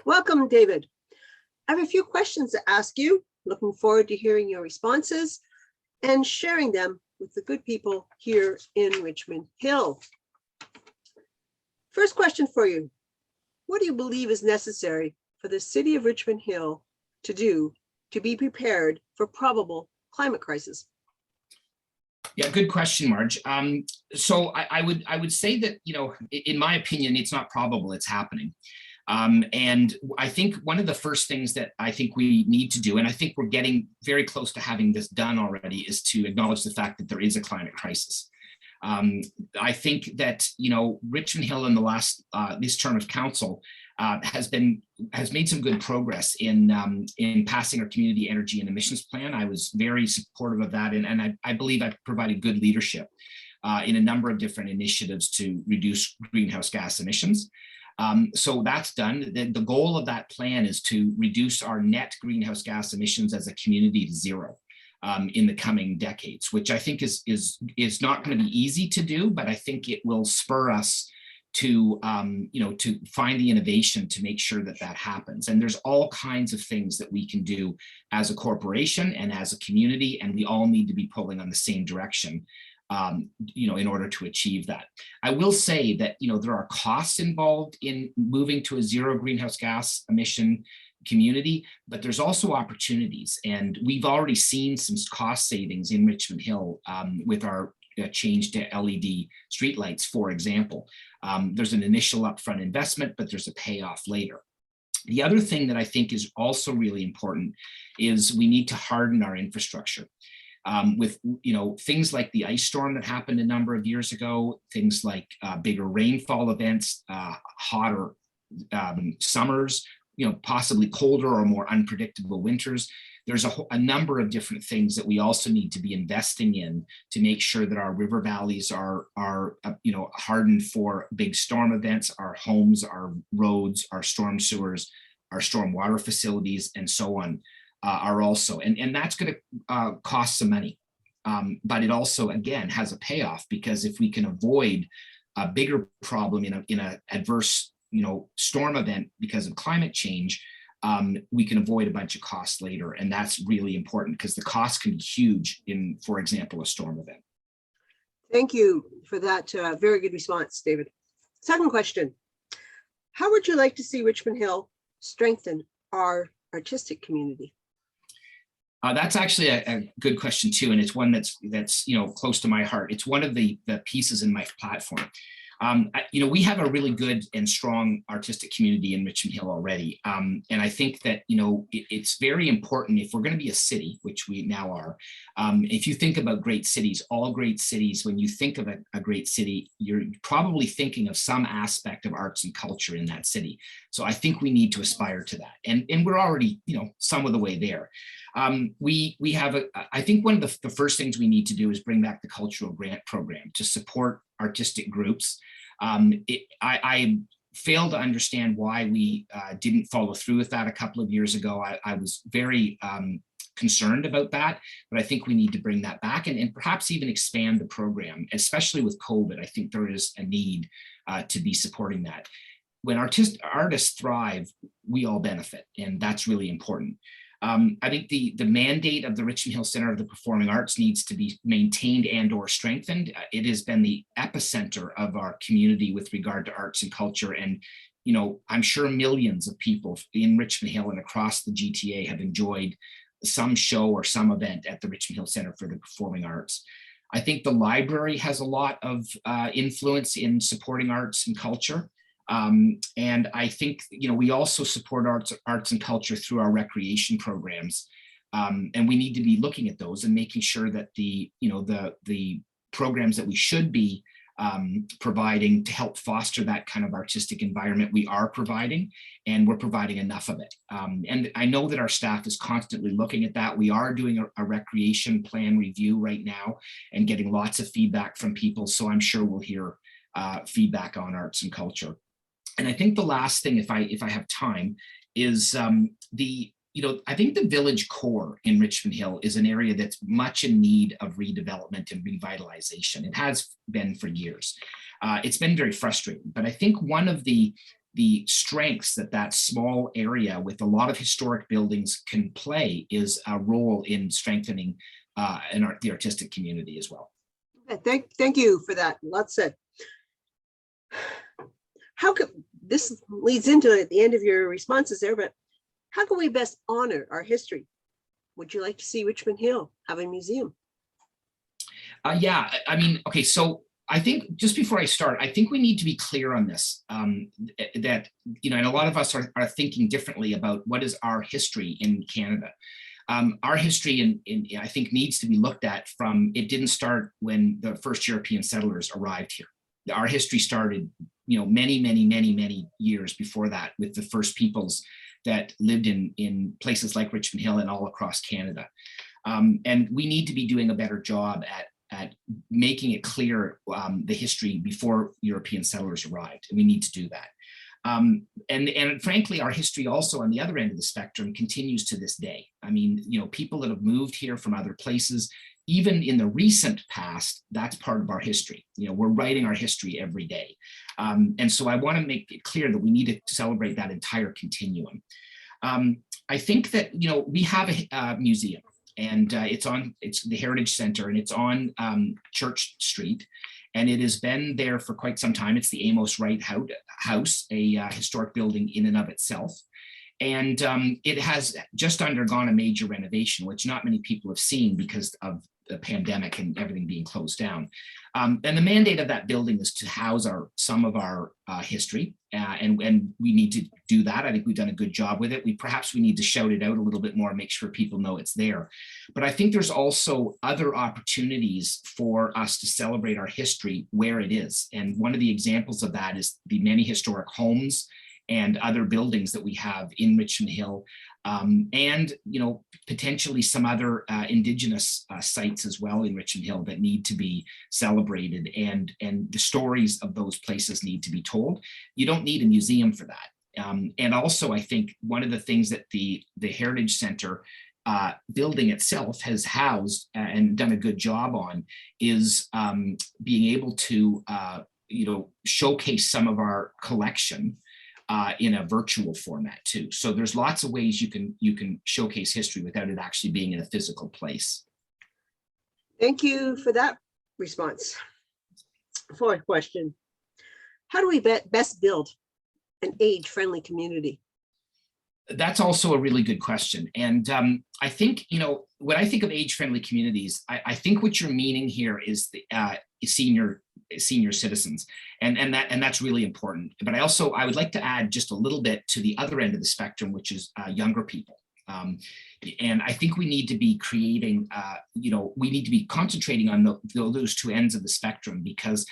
Welcome, David. I have a few questions to ask you. Looking forward to hearing your responses and sharing them with the good people here in Richmond Hill. First question for you. What do you believe is necessary for the city of Richmond Hill to do to be prepared for probable climate crisis? Yeah, good question, Marj. So I would say that, in my opinion, it's not probable, it's happening. And I think one of the first things that I think we need to do, and I think we're getting very close to having this done already, is to acknowledge the fact that there is a climate crisis. I think that, Richmond Hill in the last, this term of council has made some good progress in passing our community energy and emissions plan. I was very supportive of that, and I believe I've provided good leadership in a number of different initiatives to reduce greenhouse gas emissions. So that's done. The goal of that plan is to reduce our net greenhouse gas emissions as a community to zero in the coming decades, which I think is not going to be easy to do, but I think it will spur us to to find the innovation to make sure that that happens. And there's all kinds of things that we can do as a corporation and as a community, and we all need to be pulling on the same direction in order to achieve that. I will say that, there are costs involved in moving to a zero greenhouse gas emission community, but there's also opportunities. And we've already seen some cost savings in Richmond Hill with our change to LED streetlights, for example. There's an initial upfront investment, but there's a payoff later. The other thing that I think is also really important is we need to harden our infrastructure. With things like the ice storm that happened a number of years ago, things like bigger rainfall events, hotter summers, possibly colder or more unpredictable winters. There's a number of different things that we also need to be investing in to make sure that our river valleys are hardened for big storm events, our homes, our roads, our storm sewers, our storm water facilities, and so on. Are also, and that's going to cost some money, but it also, again, has a payoff, because if we can avoid a bigger problem in a adverse storm event because of climate change, we can avoid a bunch of costs later, and that's really important because the cost can be huge in, for example, a storm event. Thank you for that very good response, David. Second question: how would you like to see Richmond Hill strengthen our artistic community? That's actually a good question too, and it's one that's close to my heart. It's one of the pieces in my platform. We have a really good and strong artistic community in Richmond Hill already, and I think that it's very important if we're going to be a city, which we now are. If you think about great cities, all great cities, when you think of a great city, you're probably thinking of some aspect of arts and culture in that city. So I think we need to aspire to that, and we're already some of the way there. We have I think one of the first things we need to do is bring back the cultural grant program to support artistic groups. I fail to understand why we didn't follow through with that a couple of years ago. I was very concerned about that, but I think we need to bring that back and perhaps even expand the program, especially with COVID. I think there is a need to be supporting that. When artists thrive, we all benefit, and that's really important. I think the mandate of the Richmond Hill Center of the Performing Arts needs to be maintained and or strengthened. It has been the epicenter of our community with regard to arts and culture. And, I'm sure millions of people in Richmond Hill and across the GTA have enjoyed some show or some event at the Richmond Hill Center for the Performing Arts. I think the library has a lot of influence in supporting arts and culture. And I think, we also support arts and culture through our recreation programs. And we need to be looking at those and making sure that the programs that we should be providing to help foster that kind of artistic environment, we are providing, and we're providing enough of it. And I know that our staff is constantly looking at that. We are doing a recreation plan review right now and getting lots of feedback from people. So I'm sure we'll hear feedback on arts and culture. And I think the last thing, if I have time, is I think the village core in Richmond Hill is an area that's much in need of redevelopment and revitalization. It has been for years. It's been very frustrating, but I think one of the the strengths that that small area with a lot of historic buildings can play is a role in strengthening the artistic community as well. Okay, thank you for that. Lots said. How could this leads into at the end of your responses there, but how can we best honor our history? Would you like to see Richmond Hill have a museum? Yeah, I mean, okay, so I think just before I start, I think we need to be clear on this, that, you know, and a lot of us are thinking differently about what is our history in Canada. Our history I think needs to be looked at from, it didn't start when the first European settlers arrived here. Our history started, you know, many, many, many, many years before that with the first peoples that lived in places like Richmond Hill and all across Canada. And we need to be doing a better job at making it clear the history before European settlers arrived, and we need to do that. And frankly, our history also on the other end of the spectrum continues to this day. I mean, you know, people that have moved here from other places, even in the recent past, that's part of our history. You know, we're writing our history every day. And so I want to make it clear that we need to celebrate that entire continuum. I think that, you know, we have a museum, and it's the Heritage Center, and it's on Church Street. And it has been there for quite some time. It's the Amos Wright House, a historic building in and of itself. And it has just undergone a major renovation, which not many people have seen because of the pandemic and everything being closed down. And the mandate of that building is to house some of our history, and we need to do that. I think we've done a good job with it. Perhaps we need to shout it out a little bit more and make sure people know it's there. But I think there's also other opportunities for us to celebrate our history where it is. And one of the examples of that is the many historic homes and other buildings that we have in Richmond Hill, and, you know, potentially some other Indigenous sites as well in Richmond Hill that need to be celebrated, and the stories of those places need to be told. You don't need a museum for that. And also, I think one of the things that the Heritage Center building itself has housed and done a good job on is being able to, you know, showcase some of our collection in a virtual format too. So there's lots of ways you can showcase history without it actually being in a physical place. Thank you for that response. Fourth question: how do we best build an age-friendly community? That's also a really good question. And I think, you know, when I think of age-friendly communities, I think what you're meaning here is the senior citizens, and that's really important. But I would like to add just a little bit to the other end of the spectrum, which is younger people. And I think we need to be creating, you know, we need to be concentrating on those two ends of the spectrum, because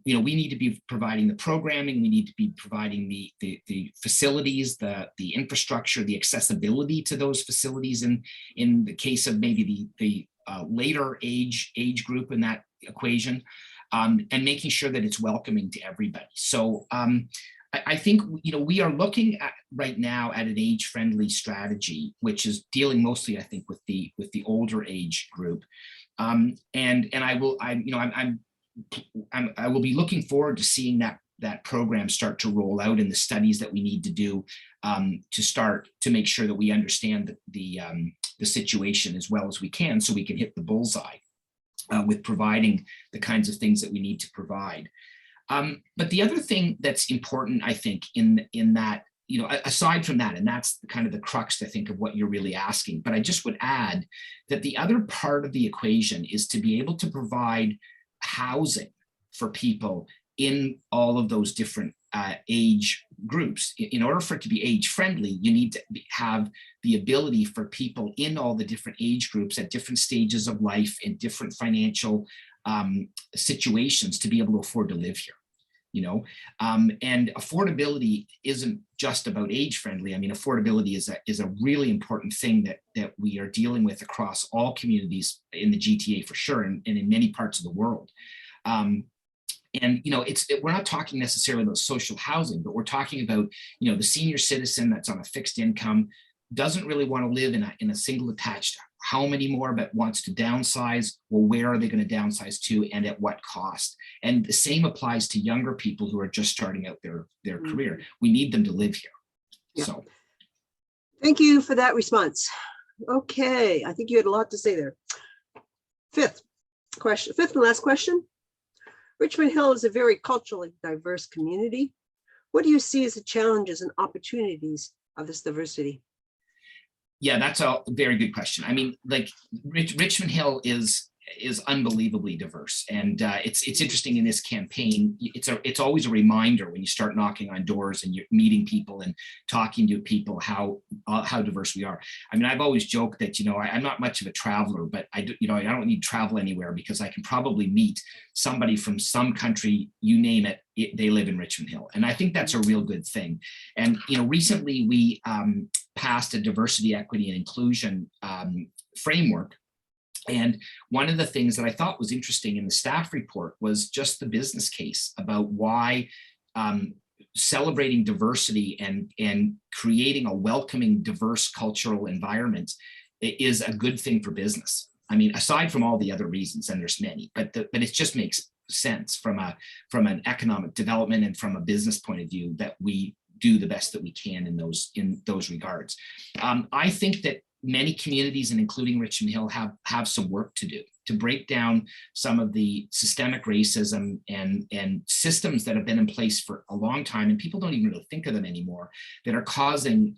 you know, we need to be providing the programming, we need to be providing the facilities, the infrastructure, the accessibility to those facilities in the case of maybe the later age group in that equation, and making sure that it's welcoming to everybody. So I think, you know, we are looking at right now at an age-friendly strategy, which is dealing mostly, I think, with the older age group. And I will be looking forward to seeing that program start to roll out, in the studies that we need to do to start to make sure that we understand the situation as well as we can, so we can hit the bullseye with providing the kinds of things that we need to provide. But the other thing that's important, I think, in that, you know, aside from that, and that's kind of the crux, I think, of what you're really asking, but I just would add that the other part of the equation is to be able to provide housing for people in all of those different age groups. In order for it to be age friendly, you need to have the ability for people in all the different age groups at different stages of life, in different financial situations, to be able to afford to live here. You know, and affordability isn't just about age friendly. I mean, affordability is a really important thing that we are dealing with across all communities in the GTA for sure, and in many parts of the world. And, you know, we're not talking necessarily about social housing, but we're talking about, you know, the senior citizen that's on a fixed income, doesn't really want to live in a single attached, how many more, but wants to downsize. Well, where are they going to downsize to and at what cost? And the same applies to younger people who are just starting out their career. We need them to live here. Yeah. So thank you for that response. Okay, I think you had a lot to say there. Fifth and last question. Richmond Hill is a very culturally diverse community. What do you see as the challenges and opportunities of this diversity? Yeah, that's a very good question. I mean, like Richmond Hill is unbelievably diverse, and it's interesting in this campaign. It's always a reminder when you start knocking on doors and you're meeting people and talking to people how diverse we are. I mean, I've always joked that I'm not much of a traveler, but I don't need to travel anywhere because I can probably meet somebody from some country, you name it, they live in Richmond Hill, and I think that's a real good thing. And recently we passed a diversity, equity, and inclusion framework. And one of the things that I thought was interesting in the staff report was just the business case about why celebrating diversity and creating a welcoming, diverse cultural environment is a good thing for business. I mean, aside from all the other reasons, and there's many, but it just makes sense from an economic development and from a business point of view that we do the best that we can in those regards. I think that many communities, and including Richmond Hill, have some work to do to break down some of the systemic racism and systems that have been in place for a long time, and people don't even really think of them anymore, that are causing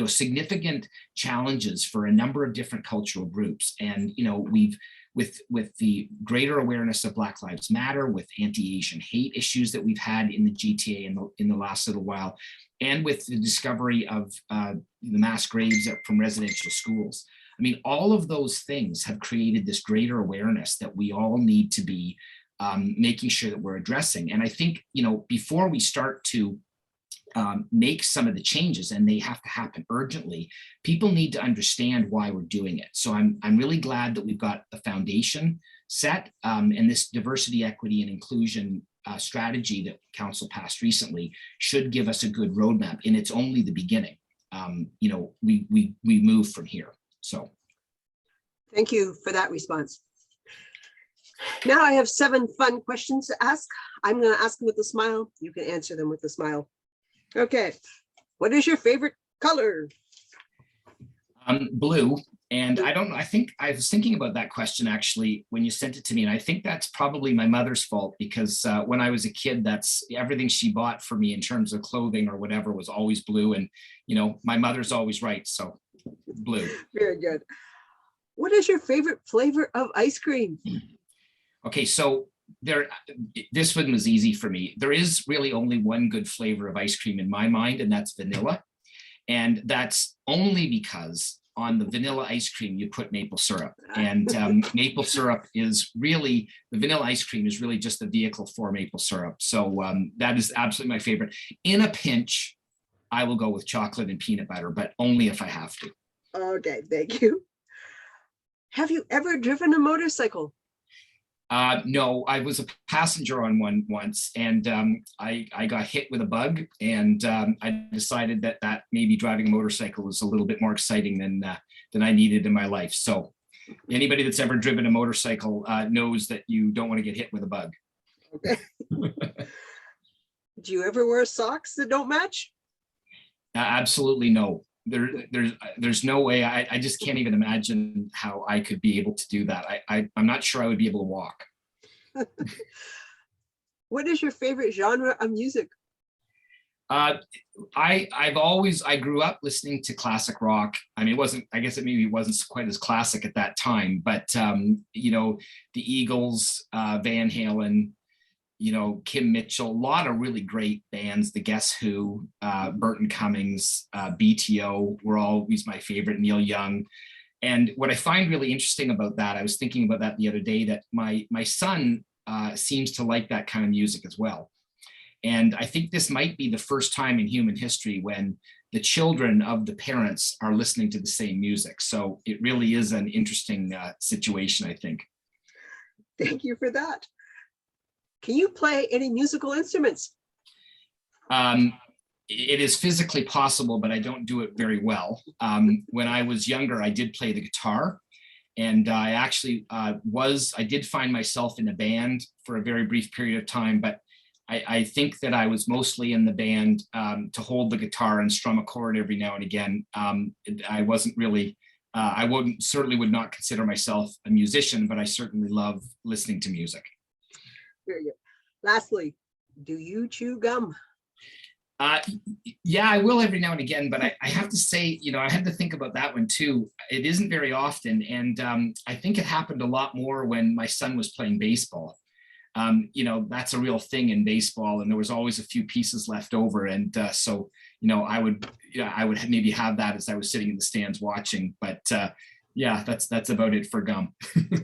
significant challenges for a number of different cultural groups. And we've with the greater awareness of Black Lives Matter, with anti-Asian hate issues that we've had in the GTA in the last little while, and with the discovery of the mass graves from residential schools. I mean, all of those things have created this greater awareness that we all need to be making sure that we're addressing. And I think, before we start to make some of the changes, and they have to happen urgently, people need to understand why we're doing it. So I'm really glad that we've got the foundation set, and this diversity, equity, and inclusion strategy that council passed recently should give us a good roadmap, and it's only the beginning. We move from here. So thank you for that response. Now I have 7 fun questions to ask. I'm going to ask them with a smile. You can answer them with a smile. Okay, what is your favorite color? Blue. And I don't know, I was thinking about that question actually when you sent it to me, and I think that's probably my mother's fault, because when I was a kid, that's everything she bought for me in terms of clothing or whatever was always blue. And my mother's always right, so blue. Very good. What is your favorite flavor of ice cream? Okay, so this one was easy for me. There is really only one good flavor of ice cream in my mind, and that's vanilla. And that's only because on the vanilla ice cream, you put maple syrup. And maple syrup is really, the vanilla ice cream is really just the vehicle for maple syrup. So that is absolutely my favorite. In a pinch, I will go with chocolate and peanut butter, but only if I have to. Okay, thank you. Have you ever driven a motorcycle? No, I was a passenger on one once, and I got hit with a bug, and I decided that maybe driving a motorcycle was a little bit more exciting than I needed in my life. So anybody that's ever driven a motorcycle knows that you don't want to get hit with a bug. Okay. Do you ever wear socks that don't match? Absolutely no. There's no way. I just can't even imagine how I could be able to do that. I'm not sure I would be able to walk. What is your favorite genre of music? I grew up listening to classic rock. I mean, I guess maybe it wasn't quite as classic at that time, but the Eagles, Van Halen, Kim Mitchell, a lot of really great bands, the Guess Who, Burton Cummings, BTO were always my favorite, Neil Young. And what I find really interesting about that, I was thinking about that the other day, that my son seems to like that kind of music as well. And I think this might be the first time in human history when the children of the parents are listening to the same music. So it really is an interesting situation, I think. Thank you for that. Can you play any musical instruments? it is physically possible, but I don't do it very well. When I was younger, I did play the guitar. And I actually I did find myself in a band for a very brief period of time, but I think that I was mostly in the band to hold the guitar and strum a chord every now and again. I wasn't really, certainly would not consider myself a musician, but I certainly love listening to music. Very good. Lastly, do you chew gum? Yeah, I will every now and again, but I have to say, I had to think about that one too. It isn't very often. And I think it happened a lot more when my son was playing baseball. That's a real thing in baseball, and there was always a few pieces left over. And so, I would maybe have that as I was sitting in the stands watching, but yeah, that's about it for gum.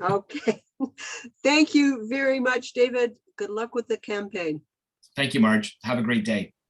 Okay. Thank you very much, David. Good luck with the campaign. Thank you, Marj. Have a great day.